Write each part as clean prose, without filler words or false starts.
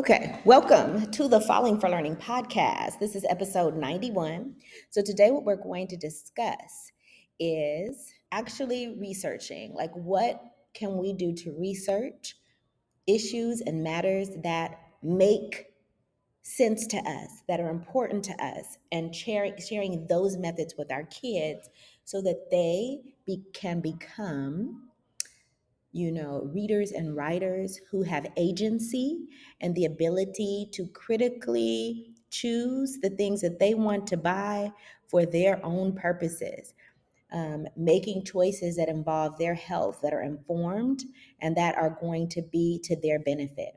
Okay, welcome to the Falling for Learning podcast. This is episode 91. So, today, what we're going to discuss is actually researching like what can we do to research issues and matters that make sense to us, that are important to us, and sharing those methods with our kids so that they can become readers and writers who have agency and the ability to critically choose the things that they want to buy for their own purposes, making choices that involve their health, that are informed, and that are going to be to their benefit.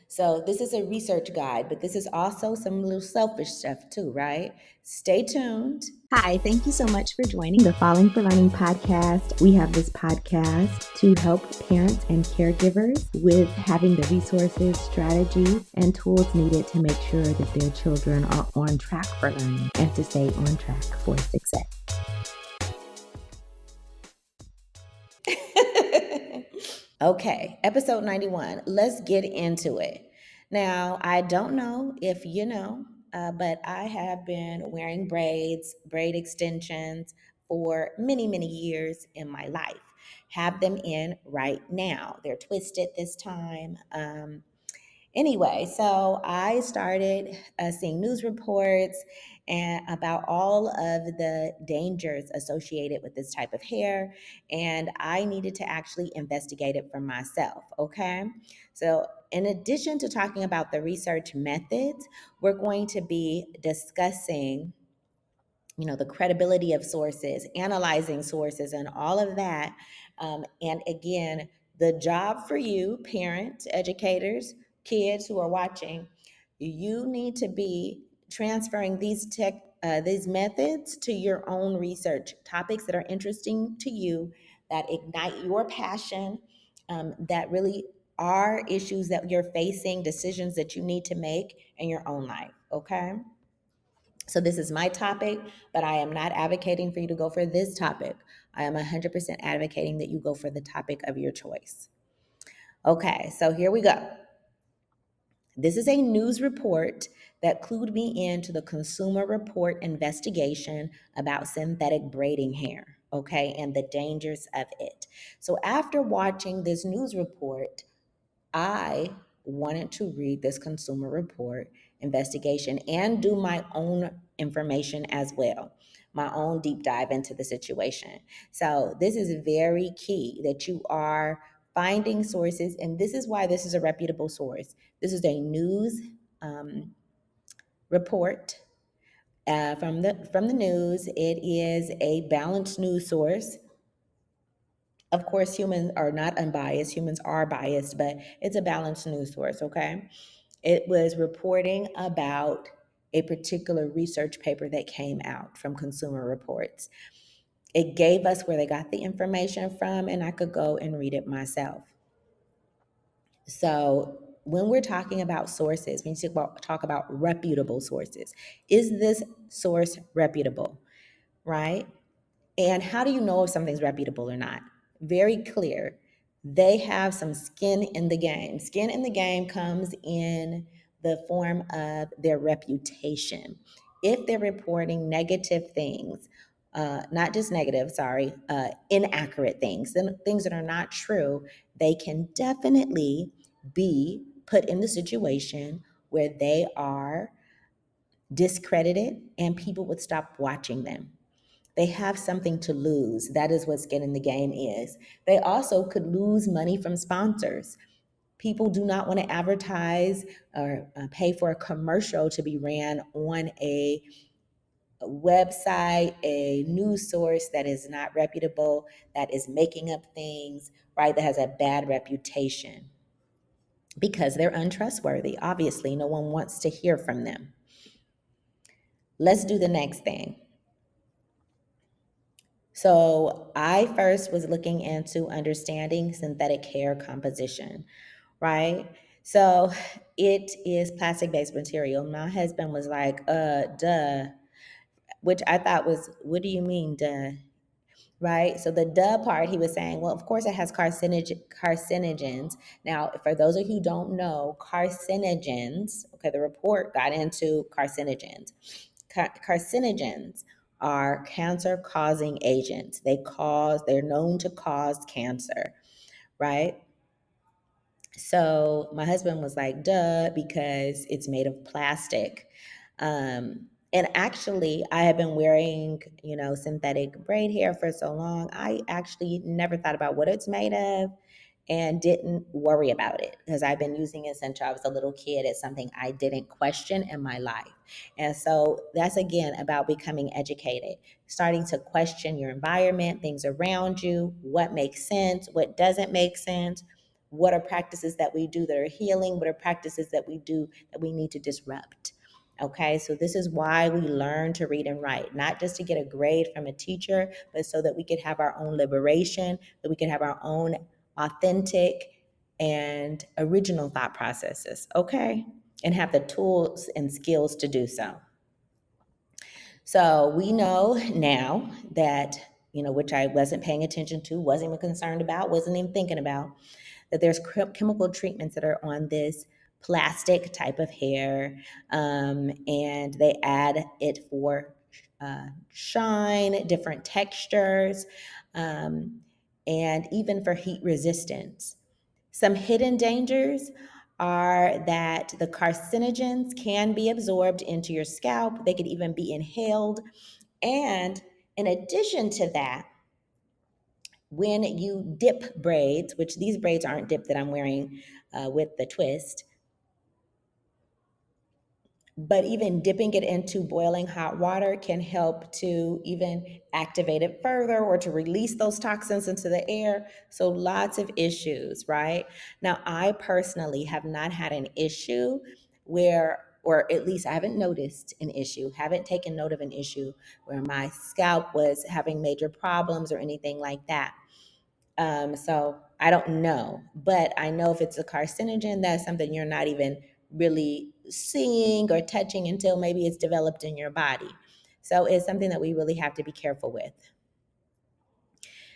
So this is a research guide, but this is also some little selfish stuff too, right? Stay tuned. Hi, thank you so much for joining the Falling for Learning podcast. We have this podcast to help parents and caregivers with having the resources, strategies, and tools needed to make sure that their children are on track for learning and to stay on track for success. Okay, episode 91. Let's get into it. Now, I don't know if you know, but I have been wearing braids, braid extensions for many, many years in my life. Have them in right now. They're twisted this time. Anyway, so I started seeing news reports and about all of the dangers associated with this type of hair, and I needed to actually investigate it for myself. Okay, so in addition to talking about the research methods, we're going to be discussing the credibility of sources, analyzing sources, and all of that. And again, the job for you, parents, educators, kids who are watching, you need to be transferring these methods to your own research, topics that are interesting to you, that ignite your passion, that really are issues that you're facing, decisions that you need to make in your own life. Okay. So this is my topic, but I am not advocating for you to go for this topic. I am 100% advocating that you go for the topic of your choice. Okay, so here we go. This is a news report that clued me into the Consumer Report investigation about synthetic braiding hair, okay, and the dangers of it. So after watching this news report, I wanted to read this Consumer Report investigation and do my own information as well, my own deep dive into the situation. So, this is very key that you are finding sources, and this is why this is a reputable source. This is a news report from the news. It is a balanced news source. Of course, humans are not unbiased, humans are biased, but it's a balanced news source, okay? It was reporting about a particular research paper that came out from Consumer Reports. It gave us where they got the information from, and I could go and read it myself. So, when we're talking about sources, we need to talk about reputable sources. Is this source reputable, right? And how do you know if something's reputable or not? Very clear. They have some skin in the game. Skin in the game comes in the form of their reputation. If they're reporting negative things, not just negative, sorry, inaccurate things, then things that are not true, they can definitely be put in the situation where they are discredited and people would stop watching them. They have something to lose. That is what skin in the game is. They also could lose money from sponsors. People do not want to advertise or pay for a commercial to be ran on a website, a news source that is not reputable, that is making up things, right? That has a bad reputation because they're untrustworthy. Obviously, no one wants to hear from them. Let's do the next thing. So I first was looking into understanding synthetic hair composition, right? So it is plastic-based material. My husband was like, duh, which I thought was, what do you mean, duh? right? So the duh part, he was saying, well, of course it has carcinogens. Now, for those of you who don't know, carcinogens, okay, the report got into carcinogens. Carcinogens are cancer-causing agents. They're known to cause cancer, right? So my husband was like, duh, because it's made of plastic. And actually, I have been wearing, synthetic braid hair for so long. I actually never thought about what it's made of and didn't worry about it because I've been using it since I was a little kid. It's something I didn't question in my life. And so that's again about becoming educated, starting to question your environment, things around you, what makes sense, what doesn't make sense, what are practices that we do that are healing, what are practices that we do that we need to disrupt. Okay, so this is why we learn to read and write, not just to get a grade from a teacher, but so that we could have our own liberation, that we could have our own authentic and original thought processes, okay? And have the tools and skills to do so. So we know now that, which I wasn't paying attention to, wasn't even concerned about, wasn't even thinking about, that there's chemical treatments that are on this plastic type of hair, and they add it for shine, different textures, and even for heat resistance. Some hidden dangers are that the carcinogens can be absorbed into your scalp. They could even be inhaled. And in addition to that, when you dip braids, which these braids aren't dipped that I'm wearing with the twist, but even dipping it into boiling hot water can help to even activate it further or to release those toxins into the air. So lots of issues, right? Now, I personally have not had an issue where, or at least I haven't noticed an issue, haven't taken note of an issue where my scalp was having major problems or anything like that. So I don't know, but I know if it's a carcinogen, that's something you're not even really seeing or touching until maybe it's developed in your body. So it's something that we really have to be careful with.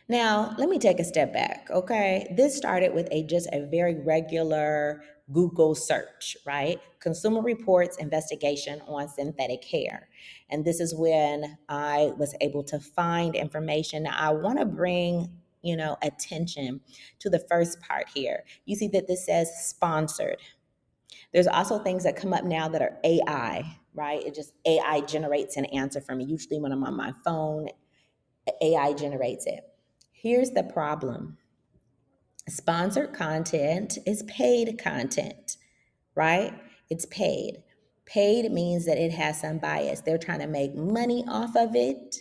Now, let me take a step back, okay? This started with just a very regular Google search, right? Consumer Reports investigation on synthetic hair. And this is when I was able to find information. Now, I want to bring, attention to the first part here. You see that this says sponsored. There's also things that come up now that are AI, right? It just AI generates an answer for me. Usually when I'm on my phone, AI generates it. Here's the problem. Sponsored content is paid content, right? It's paid. Paid means that it has some bias. They're trying to make money off of it.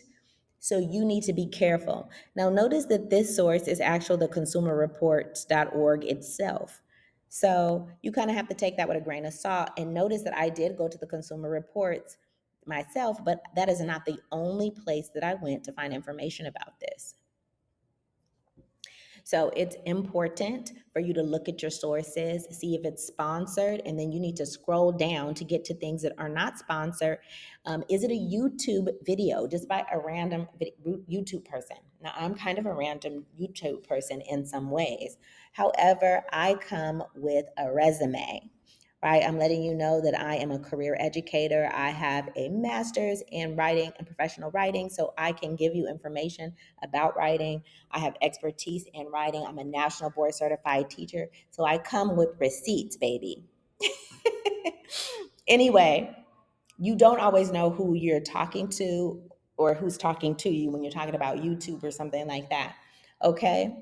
So you need to be careful. Now, notice that this source is actually the consumerreports.org itself. So you kind of have to take that with a grain of salt. And notice that I did go to the Consumer Reports myself, but that is not the only place that I went to find information about this. So it's important for you to look at your sources, see if it's sponsored, and then you need to scroll down to get to things that are not sponsored. Is it a YouTube video just by a random YouTube person? Now, I'm kind of a random YouTube person in some ways. However, I come with a resume. Right, I'm letting you know that I am a career educator. I have a master's in writing and professional writing, so I can give you information about writing. I have expertise in writing. I'm a national board certified teacher. So I come with receipts, baby. Anyway, you don't always know who you're talking to or who's talking to you when you're talking about YouTube or something like that. Okay.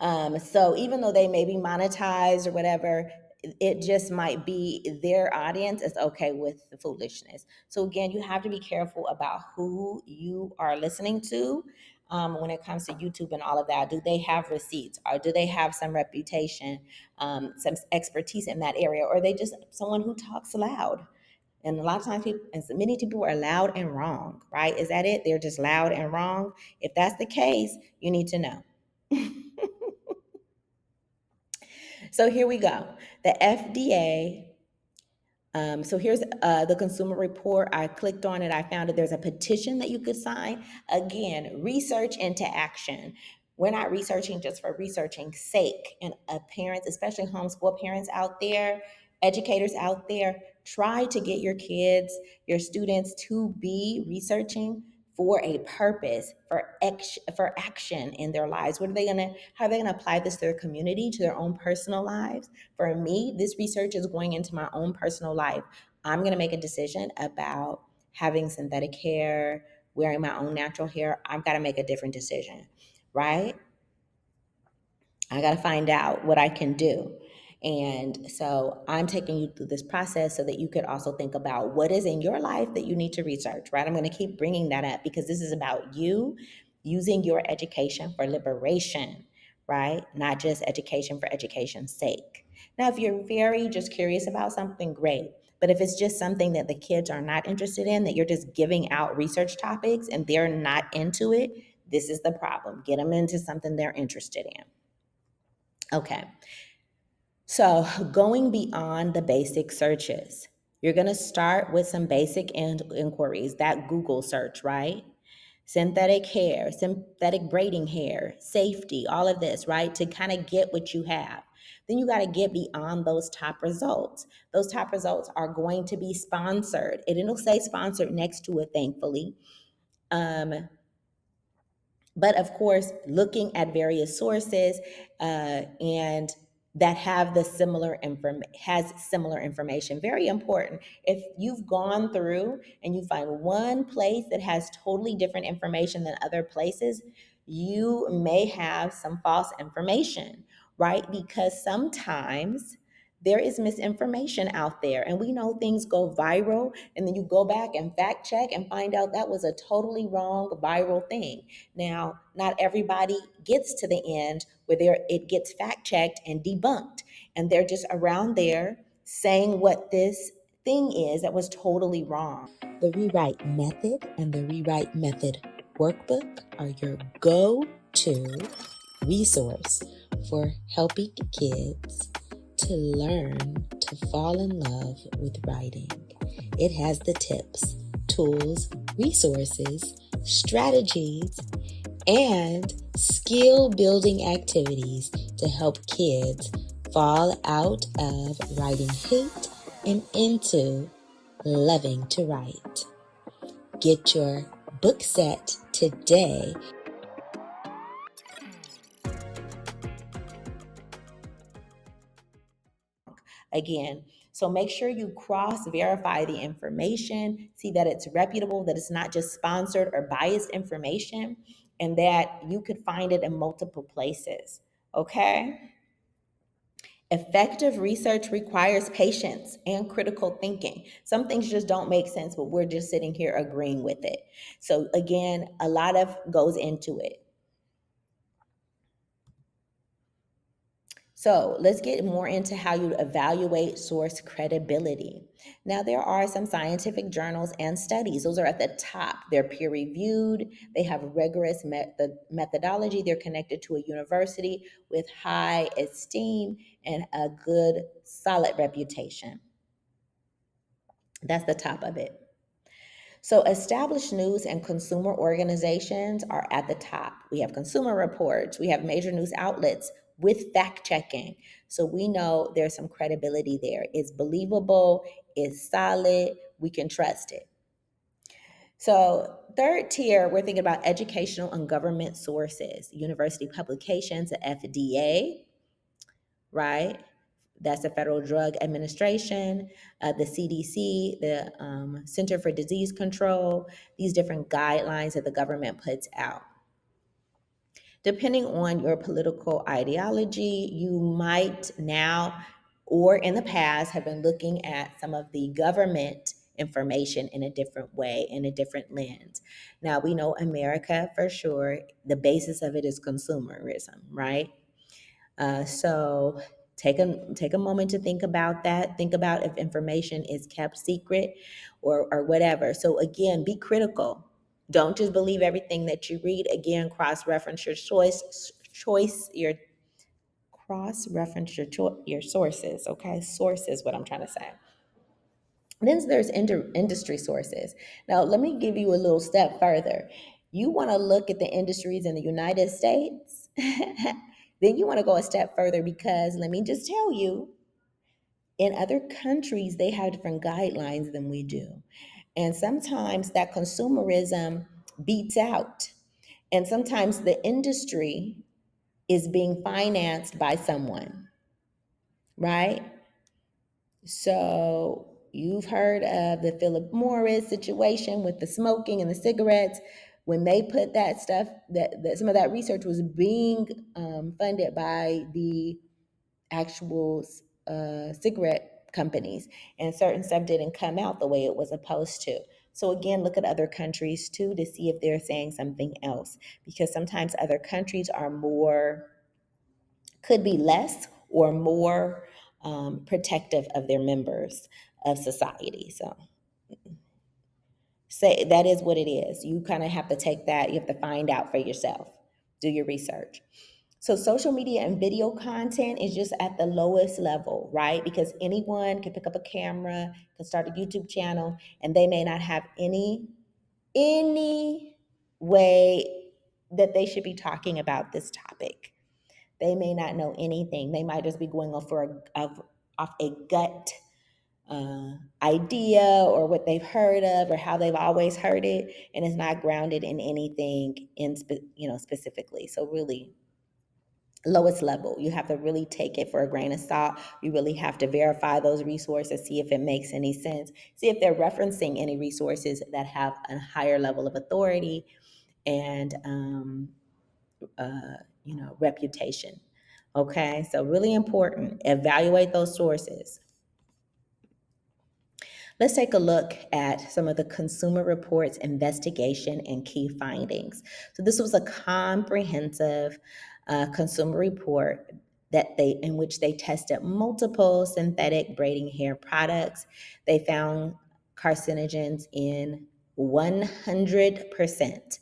So even though they may be monetized or whatever, it just might be their audience is okay with the foolishness. So again, you have to be careful about who you are listening to when it comes to YouTube and all of that. Do they have receipts, or do they have some reputation, some expertise in that area, or are they just someone who talks loud? And a lot of times, people, and many people are loud and wrong, right? Is that it? They're just loud and wrong. If that's the case, you need to know. So here we go. The FDA So here's the consumer report. I clicked on it. I found that there's a petition that you could sign. Again, research into action. We're not researching just for researching's sake. And parents, especially homeschool parents out there, educators out there, try to get your kids, your students to be researching for a purpose, for action in their lives. How are they gonna apply this to their community, to their own personal lives? For me, this research is going into my own personal life. I'm going to make a decision about having synthetic hair, wearing my own natural hair. I've got to make a different decision, right? I got to find out what I can do. And so I'm taking you through this process so that you could also think about what is in your life that you need to research, right? I'm going to keep bringing that up because this is about you using your education for liberation, right? Not just education for education's sake. Now, if you're very just curious about something, great. But if it's just something that the kids are not interested in, that you're just giving out research topics and they're not into it, this is the problem. Get them into something they're interested in. Okay, so going beyond the basic searches, you're going to start with some basic inquiries, that Google search, right? Synthetic hair, synthetic braiding hair, safety, all of this, right? To kind of get what you have. Then you got to get beyond those top results. Those top results are going to be sponsored. It'll say sponsored next to it, thankfully. Um, but of course, looking at various sources and that have the similar information, very important. If you've gone through and you find one place that has totally different information than other places, you may have some false information, right? Because sometimes there is misinformation out there, and we know things go viral, and then you go back and fact check and find out that was a totally wrong viral thing. Now, not everybody gets to the end where it gets fact checked and debunked, and they're just around there saying what this thing is that was totally wrong. The Rewrite Method and the Rewrite Method Workbook are your go-to resource for helping kids to learn to fall in love with writing. It has the tips, tools, resources, strategies, and skill building activities to help kids fall out of writing hate and into loving to write. Get your book set today. Again, so make sure you cross verify the information, see that it's reputable, that it's not just sponsored or biased information, and that you could find it in multiple places. Okay? Effective research requires patience and critical thinking. Some things just don't make sense, but we're just sitting here agreeing with it. So, again, a lot of goes into it. So let's get more into how you evaluate source credibility. Now, there are some scientific journals and studies. Those are at the top. They're peer reviewed, they have rigorous methodology, they're connected to a university with high esteem and a good, solid reputation. That's the top of it. So, established news and consumer organizations are at the top. We have Consumer Reports, we have major news outlets with fact checking. So, we know there's some credibility there. It's believable, it's solid, we can trust it. So, third tier, we're thinking about educational and government sources, university publications, the FDA, right? That's the Federal Drug Administration, the CDC, the Center for Disease Control, these different guidelines that the government puts out. Depending on your political ideology, you might now or in the past have been looking at some of the government information in a different way, in a different lens. Now, we know America for sure, the basis of it is consumerism, right? So take a moment to think about that. Think about if information is kept secret or whatever. So again, be critical. Don't just believe everything that you read. Again, cross-reference your your cross-reference your sources. Okay, source is what I'm trying to say. Then there's industry sources. Now, let me give you a little step further. You want to look at the industries in the United States, then you want to go a step further because let me just tell you, in other countries, they have different guidelines than we do. And sometimes that consumerism beats out. And sometimes the industry is being financed by someone, right? So you've heard of the Philip Morris situation with the smoking and the cigarettes. When they put that stuff, that some of that research was being funded by the actual cigarette companies, and certain stuff didn't come out the way it was supposed to. So again, look at other countries too to see if they're saying something else, because sometimes other countries are more, could be less or more protective of their members of society. So say that is what it is. You kind of have to take that, you have to find out for yourself, do your research. So social media and video content is just at the lowest level, right? Because anyone can pick up a camera, can start a YouTube channel, and they may not have any way that they should be talking about this topic. They may not know anything. They might just be going off a gut idea or what they've heard of or how they've always heard it, and it's not grounded in anything specifically. So really, lowest level, you have to really take it for a grain of salt. You really have to verify those resources, see if it makes any sense, see if they're referencing any resources that have a higher level of authority and reputation. Okay, so really important, evaluate those sources. Let's take a look at some of the Consumer Reports investigation and key findings. So this was a comprehensive consumer report in which they tested multiple synthetic braiding hair products. They found carcinogens in 100%.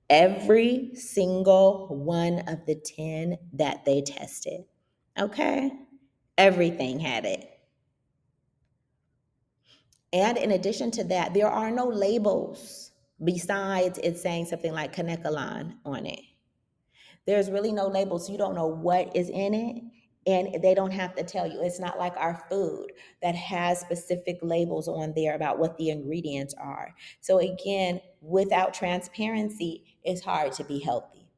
Every single one of the 10 that they tested. Okay? Everything had it. And in addition to that, there are no labels besides it saying something like Kanekalon on it. There's really no labels. You don't know what is in it, and they don't have to tell you. It's not like our food that has specific labels on there about what the ingredients are. So again, without transparency, it's hard to be healthy.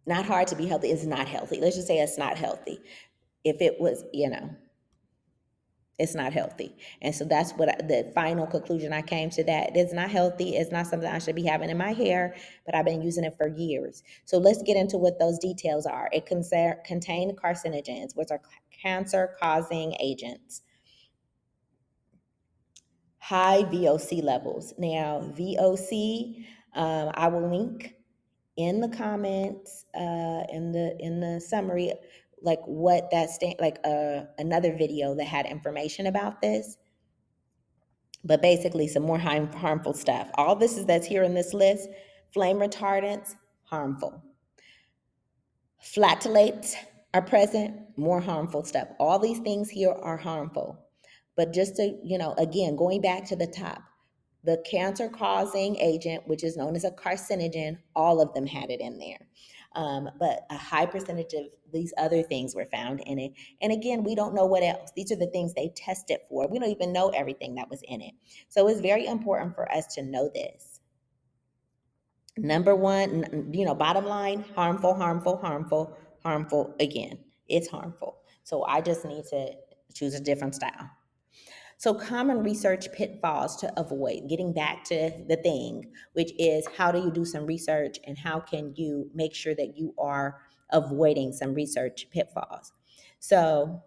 Not hard to be healthy, it's not healthy. Let's just say it's not healthy. If it was, it's not healthy. And so that's the final conclusion I came to, that it's not healthy. It's not something I should be having in my hair, but I've been using it for years. So let's get into what those details are. It contained carcinogens, which are cancer causing agents. High VOC levels. Now, VOC, I will link in the comments, in the summary, like what that another video that had information about this. But basically, some more harmful stuff. All this that's here in this list: flame retardants, harmful. Flatulates are present, more harmful stuff. All these things here are harmful. But just to, again, going back to the top, the cancer causing agent, which is known as a carcinogen, all of them had it in there. But a high percentage of these other things were found in it. And again, we don't know what else. These are the things they tested for. We don't even know everything that was in it. So it's very important for us to know this. Number one, bottom line, harmful, harmful, harmful, harmful. Again, it's harmful. So I just need to choose a different style. So common research pitfalls to avoid, getting back to the thing, which is how do you do some research and how can you make sure that you are avoiding some research pitfalls? So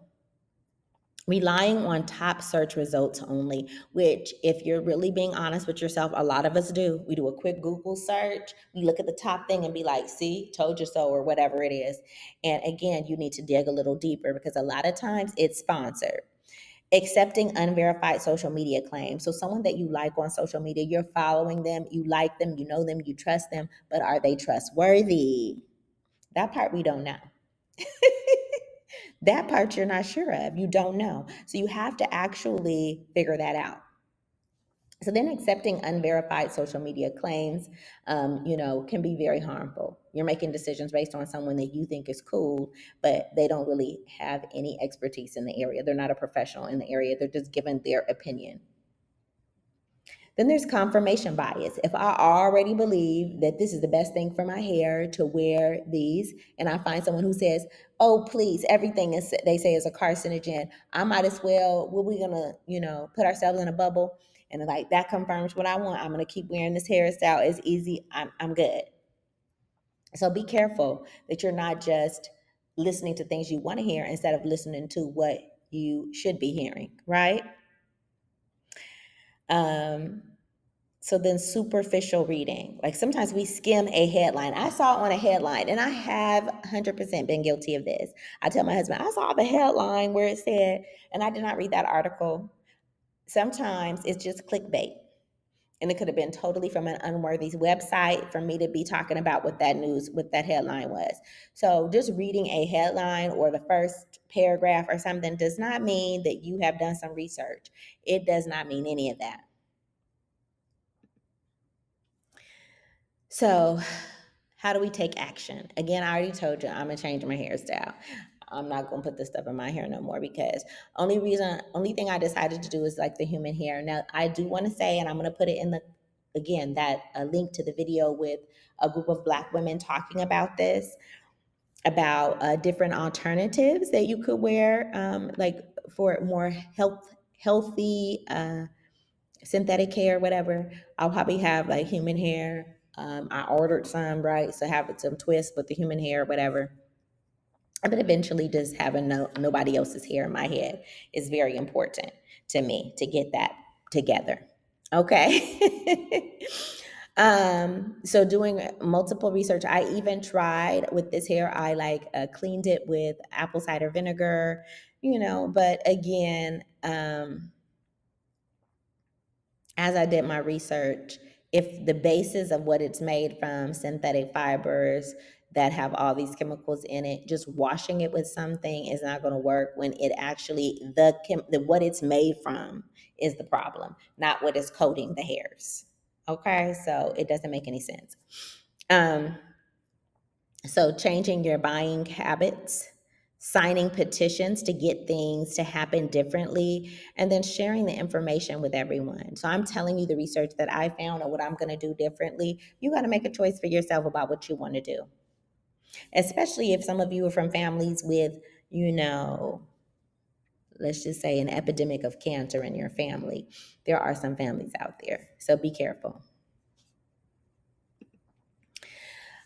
relying on top search results only, which if you're really being honest with yourself, a lot of us do. We do a quick Google search, we look at the top thing and be like, see, told you so, or whatever it is. And again, you need to dig a little deeper because a lot of times it's sponsored. Accepting unverified social media claims. So someone that you like on social media, you're following them, you like them, you know them, you trust them, but are they trustworthy? That part we don't know. That part you're not sure of. You don't know. So you have to actually figure that out. So then accepting unverified social media claims, can be very harmful. You're making decisions based on someone that you think is cool, but they don't really have any expertise in the area. They're not a professional in the area. They're just giving their opinion. Then there's confirmation bias. If I already believe that this is the best thing for my hair to wear these, and I find someone who says, "Oh, please, everything is they say is a carcinogen," I might as well. What we gonna, put ourselves in a bubble, and like that confirms what I want. I'm gonna keep wearing this hairstyle. It's easy. I'm good. So be careful that you're not just listening to things you want to hear instead of listening to what you should be hearing, right? Um, So then superficial reading. Like sometimes we skim a headline. I saw it on a headline and I have 100% been guilty of this. I tell my husband, I saw the headline where it said, and I did not read that article. Sometimes it's just clickbait. And it could have been totally from an unworthy website for me to be talking about what that headline was. So just reading a headline or the first paragraph or something does not mean that you have done some research. It does not mean any of that. So, how do we take action? Again, I already told you I'm gonna change my hairstyle. I'm not gonna put this stuff in my hair no more because only thing I decided to do is like the human hair. Now, I do want to say, and I'm gonna put it in the again that a link to the video with a group of Black women talking about this, about different alternatives that you could wear, like for more healthy. Synthetic hair, whatever. I'll probably have like human hair. I ordered some, right? So have it some twists with the human hair, whatever. But eventually, just having nobody else's hair in my head is very important to me to get that together. Okay. So doing multiple research, I even tried with this hair. I like cleaned it with apple cider vinegar, But again, as I did my research, if the basis of what it's made from, synthetic fibers that have all these chemicals in it, just washing it with something is not going to work when it actually what it's made from is the problem, not what is coating the hairs. Okay, so it doesn't make any sense. Um, so, changing your buying habits, signing petitions to get things to happen differently, and then sharing the information with everyone. So, I'm telling you the research that I found or what I'm going to do differently. You got to make a choice for yourself about what you want to do, especially if some of you are from families with, you know, let's just say an epidemic of cancer in your family. There are some families out there. So, be careful.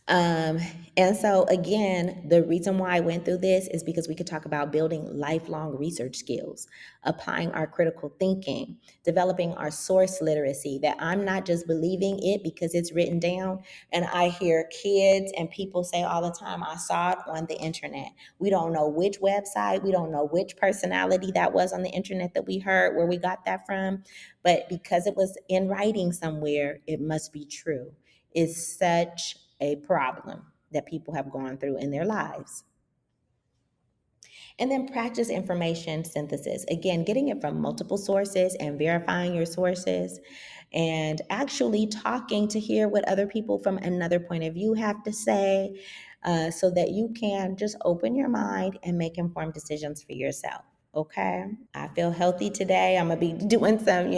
Um, and so, again, the reason why I went through this is because we could talk about building lifelong research skills, applying our critical thinking, developing our source literacy, that I'm not just believing it because it's written down. And I hear kids and people say all the time, I saw it on the internet. We don't know which website, we don't know which personality that was on the internet that we heard, where we got that from. But because it was in writing somewhere, it must be true. Is such a problem that people have gone through in their lives. And then practice information synthesis. Again, getting it from multiple sources and verifying your sources and actually talking to hear what other people from another point of view have to say, so that you can just open your mind and make informed decisions for yourself. Okay. I feel healthy today. I'm going to be doing some,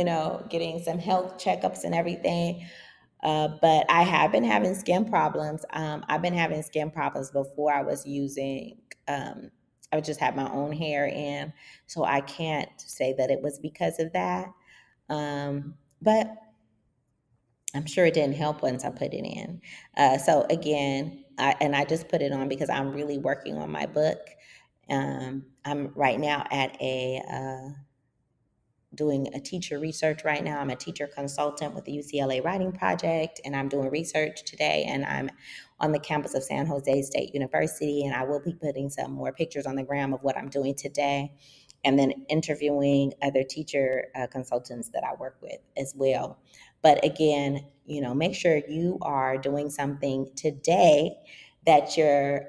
getting some health checkups and everything. But I have been having skin problems. I've been having skin problems before I was using, I just had my own hair in. So I can't say that it was because of that. But I'm sure it didn't help once I put it in. So again, I just put it on because I'm really working on my book. I'm right now at doing a teacher research right now. I'm a teacher consultant with the UCLA Writing Project, and I'm doing research today. And I'm on the campus of San Jose State University, and I will be putting some more pictures on the gram of what I'm doing today, and then interviewing other teacher consultants that I work with as well. But again, make sure you are doing something today that your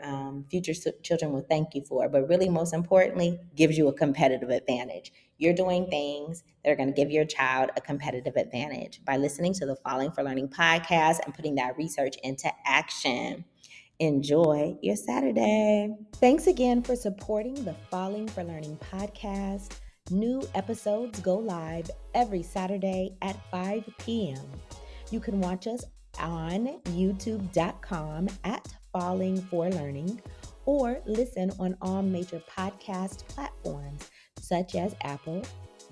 future children will thank you for, but really, most importantly, gives you a competitive advantage. You're doing things that are going to give your child a competitive advantage by listening to the Falling for Learning podcast and putting that research into action. Enjoy your Saturday. Thanks again for supporting the Falling for Learning podcast. New episodes go live every Saturday at 5 p.m. You can watch us on youtube.com at Falling for Learning or listen on all major podcast platforms such as Apple,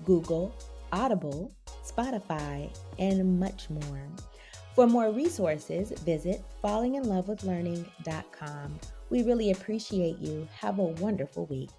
Google, Audible, Spotify, and much more. For more resources, visit fallinginlovewithlearning.com. We really appreciate you. Have a wonderful week.